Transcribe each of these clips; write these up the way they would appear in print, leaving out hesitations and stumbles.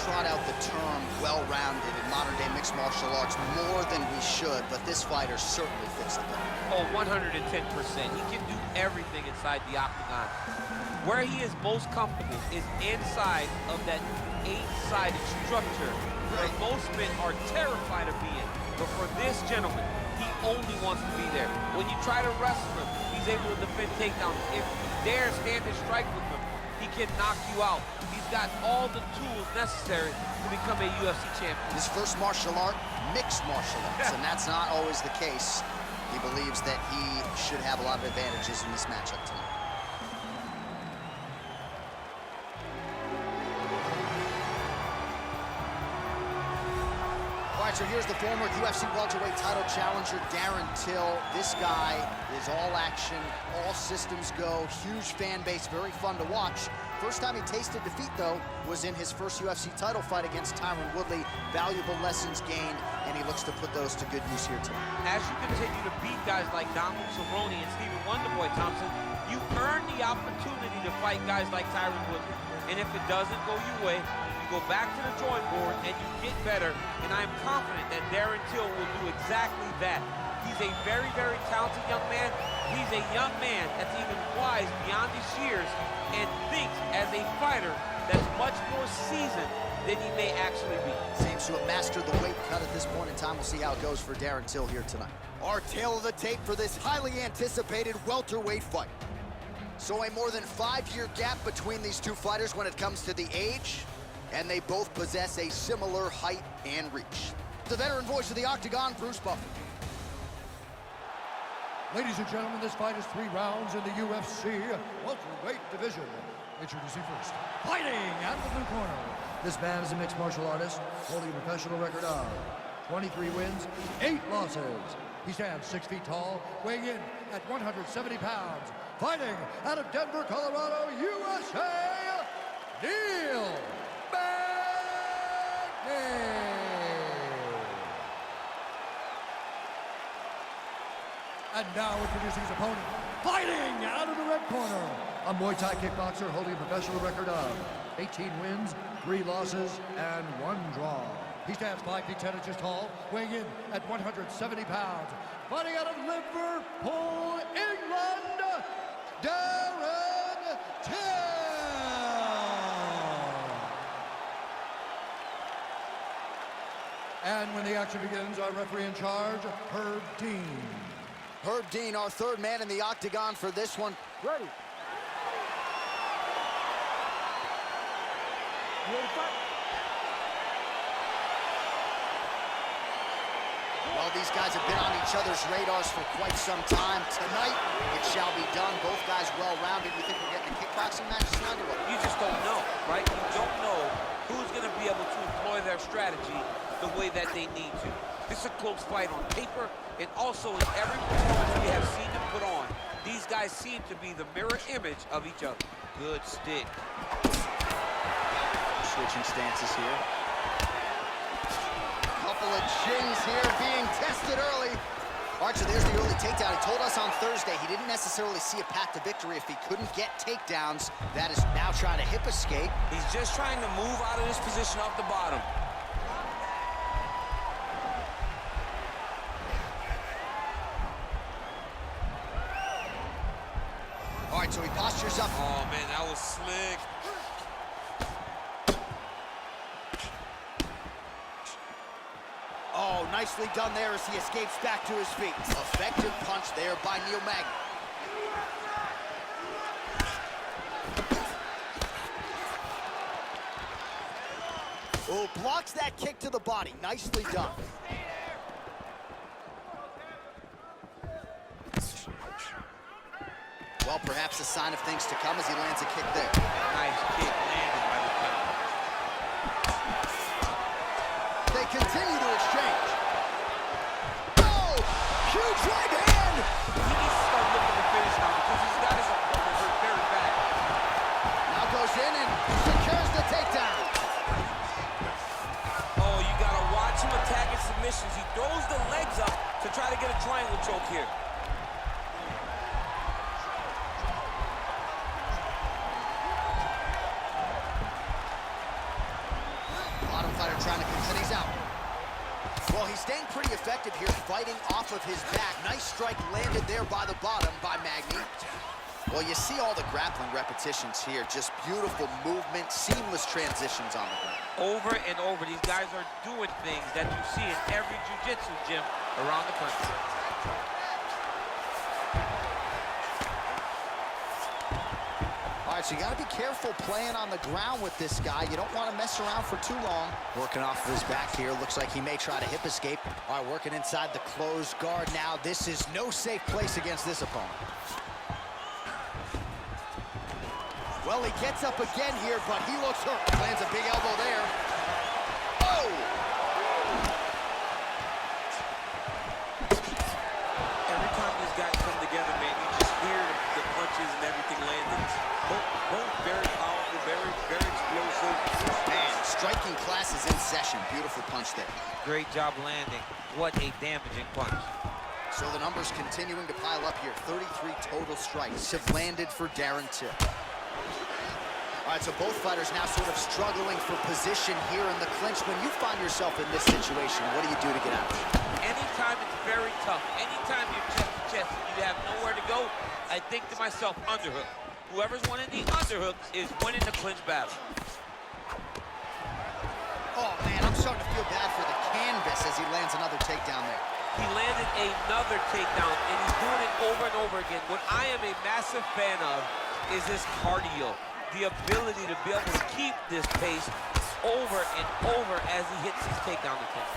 trot out the term well-rounded in modern-day mixed martial arts more than we should, but this fighter certainly fits the bill. Oh, 110%. He can do everything inside the octagon. Where he is most comfortable is inside of that 8-sided structure where most men are terrified of being. But for this gentleman, he only wants to be there. When you try to wrestle him, he's able to defend takedowns. If you dare stand and strike with him, he can knock you out. He's got all the tools necessary to become a UFC champion. His first martial art, mixed martial arts, and that's not always the case. He believes that he should have a lot of advantages in this matchup tonight. All right, so here's the former UFC welterweight title challenger, Darren Till. This guy is all action, all systems go, huge fan base, very fun to watch. First time he tasted defeat, though, was in his first UFC title fight against Tyron Woodley. Valuable lessons gained, and he looks to put those to good use here tonight. As you continue to beat guys like Donald Cerrone and Stephen Wonderboy Thompson, you earn the opportunity to fight guys like Tyron Woodley. And if it doesn't go your way, you go back to the drawing board and you get better. And I'm confident that Darren Till will do exactly that. He's a very, very talented young man. He's a young man that's even wise beyond his years and thinks as a fighter that's much more seasoned than he may actually be. Seems to have mastered the weight cut at this point in time. We'll see how it goes for Darren Till here tonight. Our tail of the tape for this highly anticipated welterweight fight. So a more than 5-year gap between these two fighters when it comes to the age, and they both possess a similar height and reach. The veteran voice of the Octagon, Bruce Buffer. Ladies and gentlemen, this fight is 3 rounds in the UFC welterweight division. Introducing first, fighting out of the blue corner. This man is a mixed martial artist, holding a professional record of 23 wins, 8 losses. He stands 6 feet tall, weighing in at 170 pounds. Fighting out of Denver, Colorado, USA, Neil Magny. And now introducing his opponent, fighting out of the red corner, a Muay Thai kickboxer holding a professional record of 18 wins, 3 losses, and 1 draw. He stands 5 feet 10 inches tall, weighing in at 170 pounds. Fighting out of Liverpool, England, Darren Till. And when the action begins, our referee in charge, Herb Dean. Herb Dean, our third man in the octagon for this one. Ready. Well, these guys have been on each other's radars for quite some time. Tonight, it shall be done. Both guys well-rounded. You think we're getting a kickboxing match tonight or what? You just don't know, right? You don't know who's going to be able to employ their strategy the way that they need to. This is a close fight on paper, and also in every performance we have seen them put on, these guys seem to be the mirror image of each other. Good stick. Switching stances here. Couple of chins here being tested early. All right, so there's the early takedown. He told us on Thursday he didn't necessarily see a path to victory if he couldn't get takedowns. That is now trying to hip escape. He's just trying to move out of this position off the bottom. All right, so he postures up. Oh, man, that was slick. Oh, nicely done there as he escapes back to his feet. Effective punch there by Neil Magny. Oh, blocks that kick to the body. Nicely done. Well, perhaps a sign of things to come as he lands a kick there. Nice kick landed by the counter. They continue to exchange. Oh, huge right hand. He needs to start looking to finish now because he's got his opponent hurt very bad. Now goes in and secures the takedown. Oh, you got to watch him attacking submissions. He throws the legs up to try to get a triangle choke here. And he's out. Well, he's staying pretty effective here, fighting off of his back. Nice strike landed there by the bottom by Magny. Well, you see all the grappling repetitions here. Just beautiful movement, seamless transitions on the ground. Over and over, these guys are doing things that you see in every jiu-jitsu gym around the country. All right, so you got to be careful playing on the ground with this guy. You don't want to mess around for too long. Working off of his back here. Looks like he may try to hip escape. All right, working inside the closed guard now. This is no safe place against this opponent. Well, he gets up again here, but he looks hurt. Lands a big elbow there. Oh! Every time these guys come together, man, you just hear the punches and everything landing. Both very powerful, very explosive. Man, striking class is in session. Beautiful punch there. Great job landing. What a damaging punch. So the numbers continuing to pile up here. 33 total strikes have landed for Darren Till. All right, so both fighters now sort of struggling for position here in the clinch. When you find yourself in this situation, what do you do to get out of it? Anytime it's very tough, anytime you're chest to chest and you have nowhere to go, I think to myself, underhook. Whoever's winning the underhook is winning the clinch battle. Oh, man, I'm starting to feel bad for the canvas as he lands another takedown there. He landed another takedown, and he's doing it over and over again. What I am a massive fan of is this cardio. The ability to be able to keep this pace over and over as he hits his takedown attempt.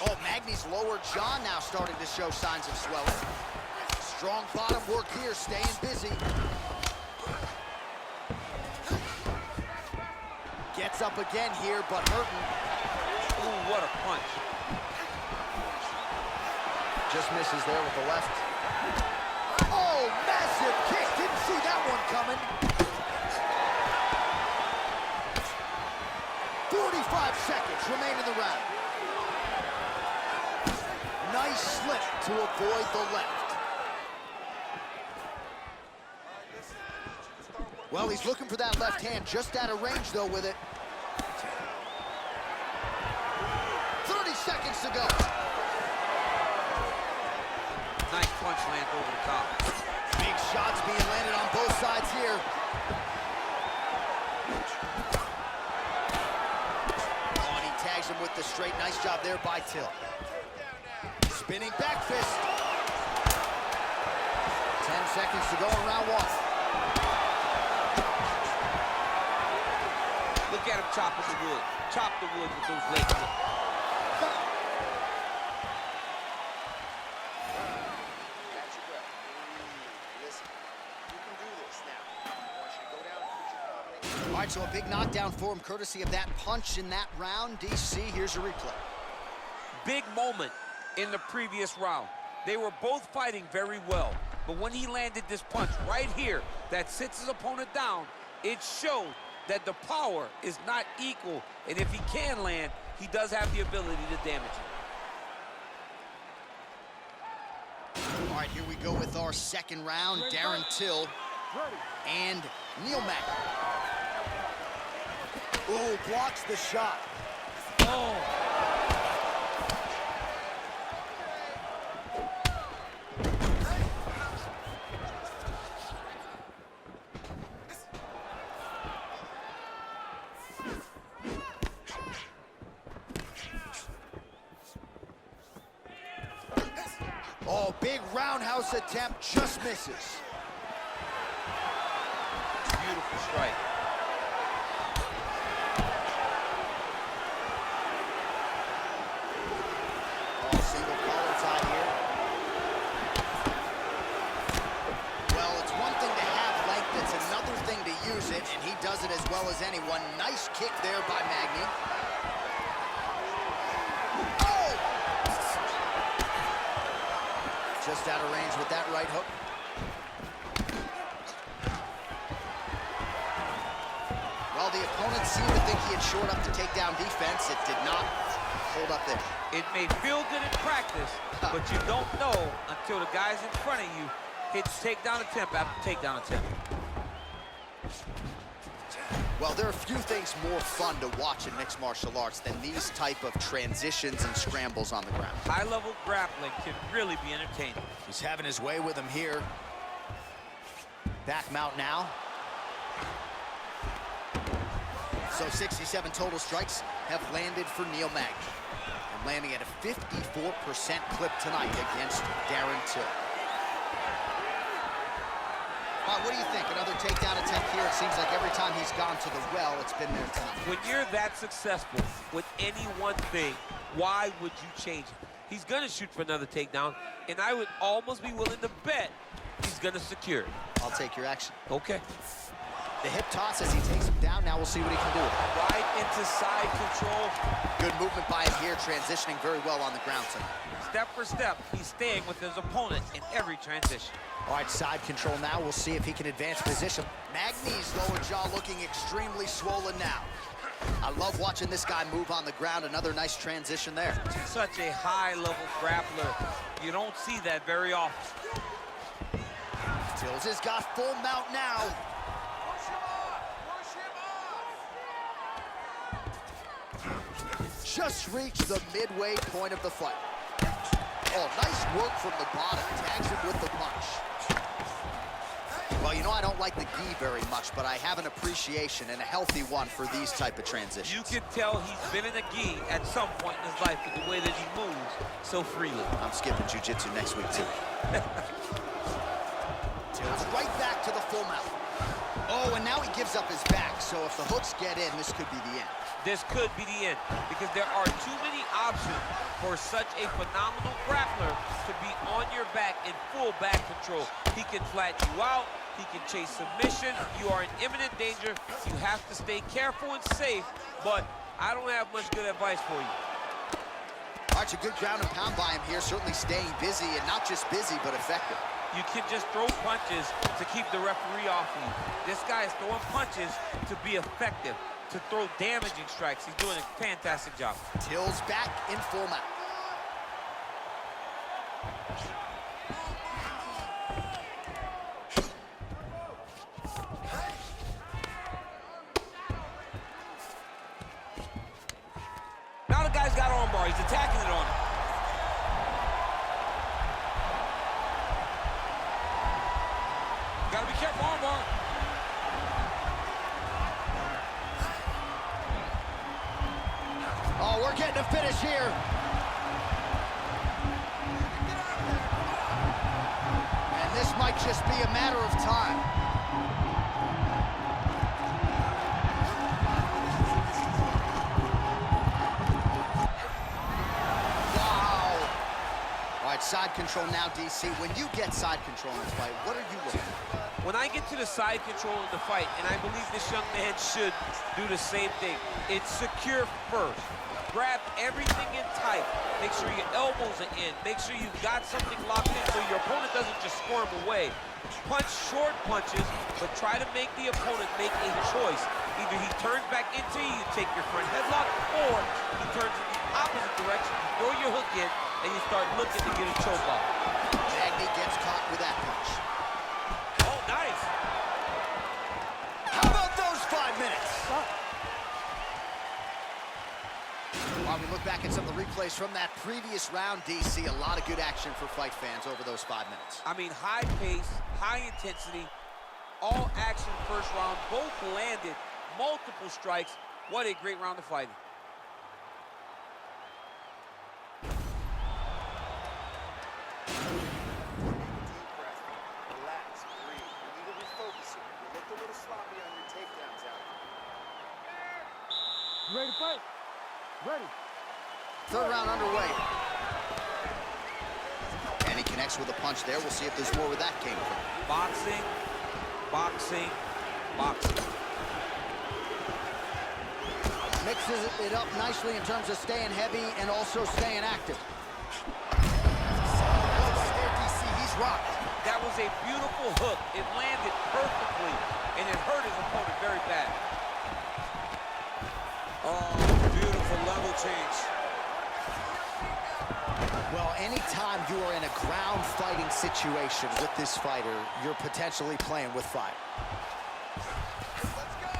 Oh, Magny's lower jaw now starting to show signs of swelling. Strong bottom work here, staying busy. Gets up again here, but hurting. Ooh, what a punch. Just misses there with the left. Oh, massive kick. Didn't see that one coming. 45 seconds remain in the round. Nice slip to avoid the left. Well, he's looking for that left hand, just out of range, though, with it. 30 seconds to go. Nice punch lands over the top. Big shots being landed on both sides here. Oh, and he tags him with the straight. Nice job there by Till. Spinning back fist. 10 seconds to go in round one. Look at him chopping the wood. Chop the wood with those legs. All right, so a big knockdown for him, courtesy of that punch in that round. DC, here's a replay. Big moment in the previous round. They were both fighting very well, but when he landed this punch right here that sits his opponent down, it showed that the power is not equal, and if he can land, he does have the ability to damage him. All right, here we go with our second round. Darren Till and Neil Magny. Ooh, blocks the shot. Oh. Oh, big roundhouse attempt, just misses. Beautiful strike. Oh, single collar tie here. Well, it's one thing to have length, it's another thing to use it, and he does it as well as anyone. Nice kick there by Magny. Just out of range with that right hook. Well, the opponent seemed to think he had shored up the takedown defense. It did not hold up there. It may feel good in practice, but you don't know until the guys in front of you hits takedown attempt after takedown attempt. Well, there are few things more fun to watch in mixed martial arts than these type of transitions and scrambles on the ground. High-level grappling can really be entertaining. He's having his way with him here. Back mount now. So 67 total strikes have landed for Neil Magny. And landing at a 54% clip tonight against Darren Till. What do you think? Another takedown attempt here. It seems like every time he's gone to the well, it's been there tonight. When you're that successful with any one thing, why would you change it? He's going to shoot for another takedown, and I would almost be willing to bet he's going to secure it. I'll take your action. Okay. The hip toss as he takes him down. Now we'll see what he can do. Right into side control. Good movement by him here, transitioning very well on the ground tonight. Step for step, he's staying with his opponent in every transition. All right, side control now. We'll see if he can advance position. Magny's lower jaw looking extremely swollen now. I love watching this guy move on the ground. Another nice transition there. Such a high-level grappler. You don't see that very often. Tills has got full mount now. Just reached the midway point of the fight. Oh, nice work from the bottom. Tags him with the punch. Well, you know, I don't like the gi very much, but I have an appreciation and a healthy one for these type of transitions. You can tell he's been in a gi at some point in his life with the way that he moves so freely. I'm skipping jiu-jitsu next week, too. Tills right back to the full mount. Oh, and now he gives up his back, so if the hooks get in, this could be the end. This could be the end, because there are too many options for such a phenomenal grappler to be on your back in full back control. He can flatten you out, he can chase submission, you are in imminent danger, you have to stay careful and safe, but I don't have much good advice for you. All right, a good ground and pound by him here, certainly staying busy, and not just busy, but effective. You can just throw punches to keep the referee off you. This guy is throwing punches to be effective, to throw damaging strikes. He's doing a fantastic job. Tills back in full mount. Now the guy's got armbar. He's attacking it on him. Gotta be careful, armbar. Oh, we're getting a finish here. And this might just be a matter of time. Wow. All right, side control now, DC. When you get side control in this fight, what are you looking for? When I get to the side control in the fight, and I believe this young man should do the same thing, it's secure first. Grab everything in tight. Make sure your elbows are in. Make sure you've got something locked in so your opponent doesn't just squirm away. Punch short punches, but try to make the opponent make a choice. Either he turns back into you, you take your front headlock, or he turns in the opposite direction, you throw your hook in, and you start looking to get a choke off. Magny gets caught with that punch. Oh, nice. How about those 5 minutes? While we look back at some of the replays from that previous round, DC, a lot of good action for fight fans over those 5 minutes. I mean, high pace, high intensity, all action first round, both landed, multiple strikes. What a great round of fighting. Relax, breathe. You need to be focusing. You looked a little sloppy on your takedowns out. You ready to fight? Ready. Third round underway. And he connects with a punch there. We'll see if there's more where that came from. Boxing, boxing, boxing. Mixes it up nicely in terms of staying heavy and also staying active. DC, he's rocked. That was a beautiful hook. It landed perfectly, and it hurt his opponent very bad. Oh, beautiful level change. Well, anytime you are in a ground fighting situation with this fighter, you're potentially playing with fire.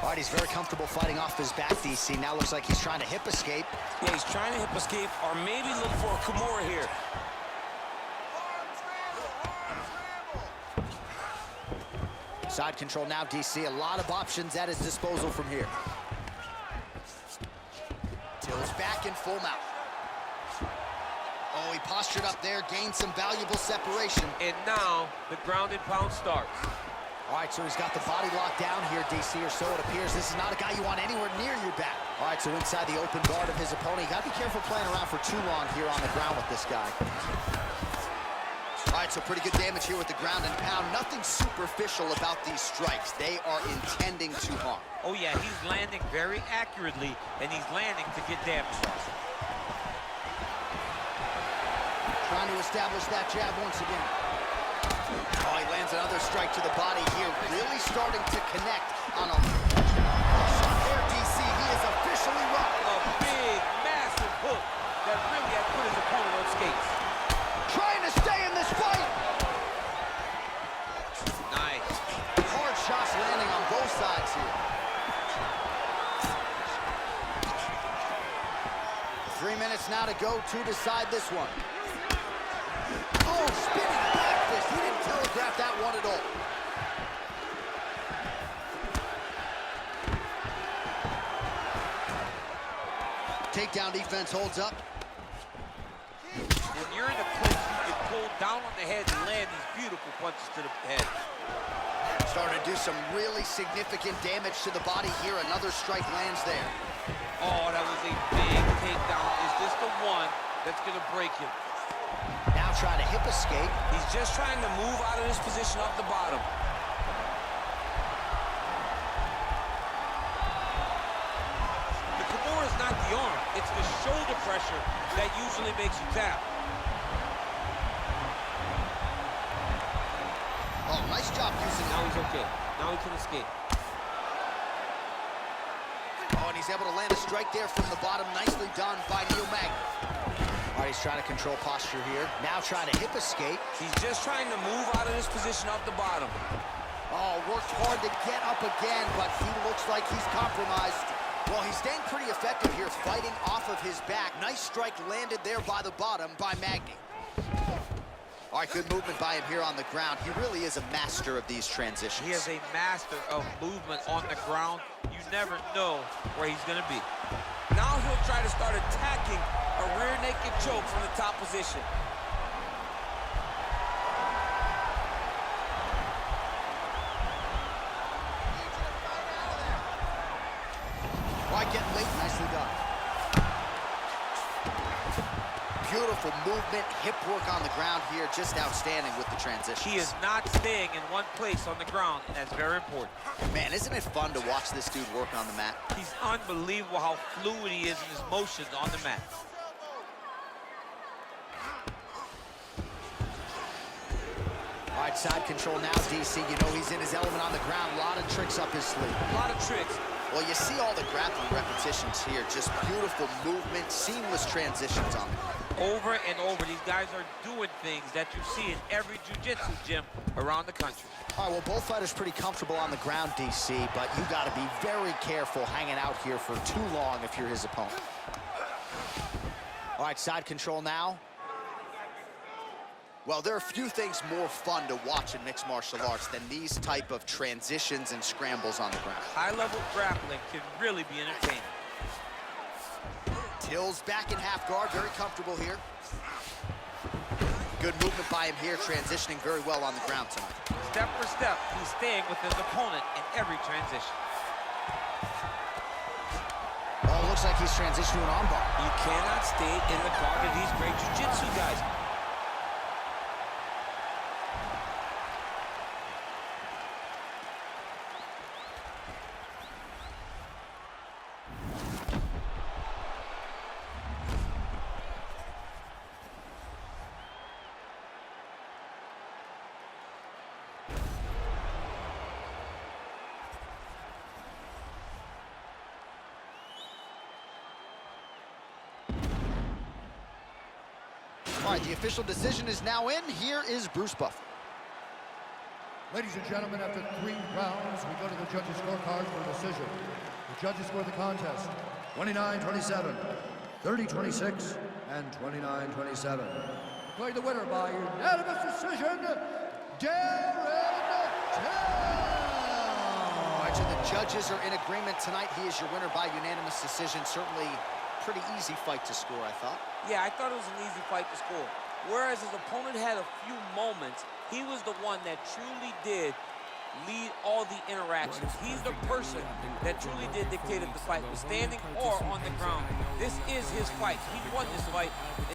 All right, he's very comfortable fighting off his back, DC. Now looks like he's trying to hip escape. Yeah, he's trying to hip escape or maybe look for a Kimura here. Side control now, DC. A lot of options at his disposal from here. Till's back in full mount. Oh, he postured up there, gained some valuable separation. And now the ground and pound starts. All right, so he's got the body locked down here, DC, or so it appears. This is not a guy you want anywhere near your back. All right, so inside the open guard of his opponent. You gotta be careful playing around for too long here on the ground with this guy. All right, so pretty good damage here with the ground and pound. Nothing superficial about these strikes. They are intending to harm. Oh yeah, he's landing very accurately, and he's landing to get damage. Trying to establish that jab once again. Oh, he lands another strike to the body here. Really starting to connect on a shot there, DC. He is officially rocked. A big, massive hook that really had put his opponent on skates. Trying to stay in this fight. Nice. Hard shots landing on both sides here. 3 minutes now to go to decide this one. Oh, spinning back fist. He didn't telegraph that one at all. Takedown defense holds up. When you're in a clinch, you can pull down on the head and land these beautiful punches to the head. Starting to do some really significant damage to the body here. Another strike lands there. Oh, that was a big takedown. Is this the one that's going to break him? Now trying to hip escape. He's just trying to move out of this position off the bottom. The Kimura is not the arm. It's the shoulder pressure that usually makes you tap. Oh, nice job using Now he's okay. Now he can escape. Oh, and he's able to land a strike there from the bottom. Nicely done by Neil Magny. All right, he's trying to control posture here. Now trying to hip escape. He's just trying to move out of this position off the bottom. Oh, worked hard to get up again, but he looks like he's compromised. Well, he's staying pretty effective here, fighting off of his back. Nice strike landed there by the bottom by Magny. All right, good movement by him here on the ground. He really is a master of these transitions. He is a master of movement on the ground. You never know where he's going to be. Now he'll try to start attacking a rear naked choke from the top position. All right, getting late, nicely done. Beautiful movement, hip work on the ground here, just outstanding with the transitions. He is not staying in one place on the ground, and that's very important. Man, isn't it fun to watch this dude work on the mat? He's unbelievable how fluid he is in his motions on the mat. All right, side control now, DC. You know he's in his element on the ground. A lot of tricks up his sleeve. A lot of tricks. Well, you see all the grappling repetitions here. Just beautiful movement, seamless transitions on it. Over and over, these guys are doing things that you see in every jiu-jitsu gym around the country. All right, well, both fighters pretty comfortable on the ground, DC, but you got to be very careful hanging out here for too long if you're his opponent. All right, side control now. Well, there are few things more fun to watch in mixed martial arts than these type of transitions and scrambles on the ground. High-level grappling can really be entertaining. Till's back in half guard, very comfortable here. Good movement by him here, transitioning very well on the ground tonight. Step for step, he's staying with his opponent in every transition. Oh, looks like he's transitioning to an armbar. You cannot stay in the guard of these great jiu-jitsu guys. All right, the official decision is now in. Here is Bruce Buffer. Ladies and gentlemen, after 3 rounds, we go to the judges' scorecard for a decision. The judges score the contest 29-27, 30-26, and 29-27. Declaring the winner by unanimous decision, Darren Till! All right, so the judges are in agreement tonight. He is your winner by unanimous decision. Certainly pretty easy fight to score, I thought. Yeah, I thought it was an easy fight to score. Whereas his opponent had a few moments, he was the one that truly did lead all the interactions. He's the person that truly did dictate if the fight was standing or on the ground. This is his fight. He won this fight.